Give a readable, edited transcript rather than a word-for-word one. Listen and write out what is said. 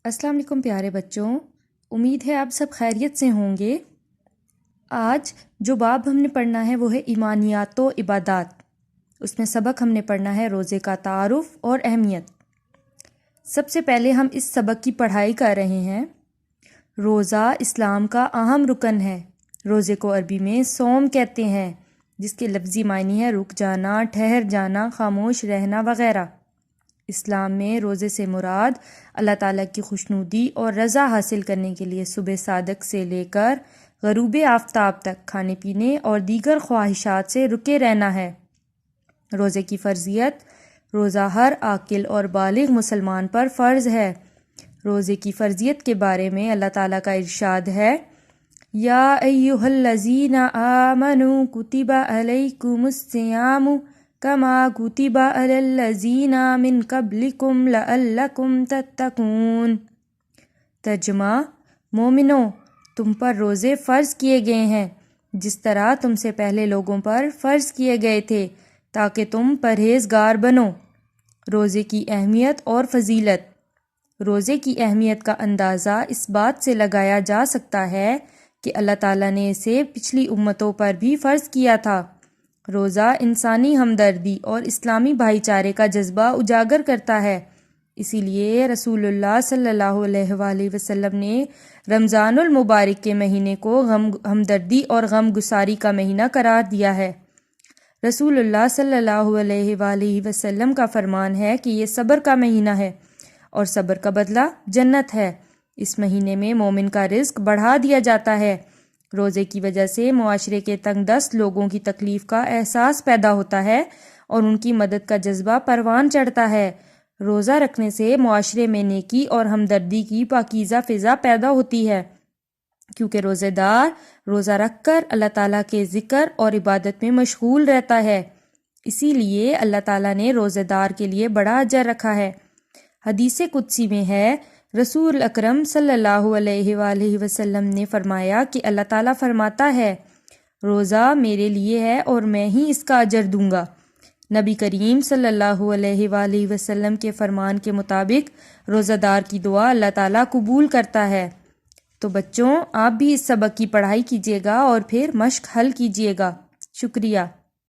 السلام علیکم پیارے بچوں، امید ہے آپ سب خیریت سے ہوں گے۔ آج جو باب ہم نے پڑھنا ہے وہ ہے ایمانیات و عبادات۔ اس میں سبق ہم نے پڑھنا ہے روزے کا تعارف اور اہمیت۔ سب سے پہلے ہم اس سبق کی پڑھائی کر رہے ہیں۔ روزہ اسلام کا اہم رکن ہے۔ روزے کو عربی میں صوم کہتے ہیں، جس کے لفظی معنی ہے رک جانا، ٹھہر جانا، خاموش رہنا وغیرہ۔ اسلام میں روزے سے مراد اللہ تعالیٰ کی خوشنودی اور رضا حاصل کرنے کے لیے صبح صادق سے لے کر غروب آفتاب تک کھانے پینے اور دیگر خواہشات سے رکے رہنا ہے۔ روزے کی فرضیت: روزہ ہر عاقل اور بالغ مسلمان پر فرض ہے۔ روزے کی فرضیت کے بارے میں اللہ تعالیٰ کا ارشاد ہے: یا ایھا الذین آمنوا کتب علیکم الصیام کما کتب علی الذین من قبلکم لعلکم تتقون۔ ترجمہ: مومنو، تم پر روزے فرض کیے گئے ہیں جس طرح تم سے پہلے لوگوں پر فرض کیے گئے تھے تاکہ تم پرہیزگار بنو۔ روزے کی اہمیت اور فضیلت۔ روزے کی اہمیت کا اندازہ اس بات سے لگایا جا سکتا ہے کہ اللہ تعالیٰ نے اسے پچھلی امتوں پر بھی فرض کیا تھا۔ روزہ انسانی ہمدردی اور اسلامی بھائی چارے کا جذبہ اجاگر کرتا ہے۔ اسی لیے رسول اللہ صلی اللہ علیہ وآلہ وسلم نے رمضان المبارک کے مہینے کو ہمدردی اور غم گساری کا مہینہ قرار دیا ہے۔ رسول اللہ صلی اللہ علیہ وآلہ وسلم کا فرمان ہے کہ یہ صبر کا مہینہ ہے اور صبر کا بدلہ جنت ہے۔ اس مہینے میں مومن کا رزق بڑھا دیا جاتا ہے۔ روزے کی وجہ سے معاشرے کے تنگ دست لوگوں کی تکلیف کا احساس پیدا ہوتا ہے اور ان کی مدد کا جذبہ پروان چڑھتا ہے۔ روزہ رکھنے سے معاشرے میں نیکی اور ہمدردی کی پاکیزہ فضا پیدا ہوتی ہے، کیونکہ روزہ دار روزہ رکھ کر اللہ تعالیٰ کے ذکر اور عبادت میں مشغول رہتا ہے۔ اسی لیے اللہ تعالیٰ نے روزہ دار کے لیے بڑا اجر رکھا ہے۔ حدیث قدسی میں ہے، رسول اکرم صلی اللہ علیہ وآلہ وسلم نے فرمایا کہ اللہ تعالیٰ فرماتا ہے، روزہ میرے لیے ہے اور میں ہی اس کا اجر دوں گا۔ نبی کریم صلی اللہ علیہ وآلہ وسلم کے فرمان کے مطابق روزہ دار کی دعا اللہ تعالیٰ قبول کرتا ہے۔ تو بچوں، آپ بھی اس سبق کی پڑھائی کیجیے گا اور پھر مشق حل کیجیے گا۔ شکریہ۔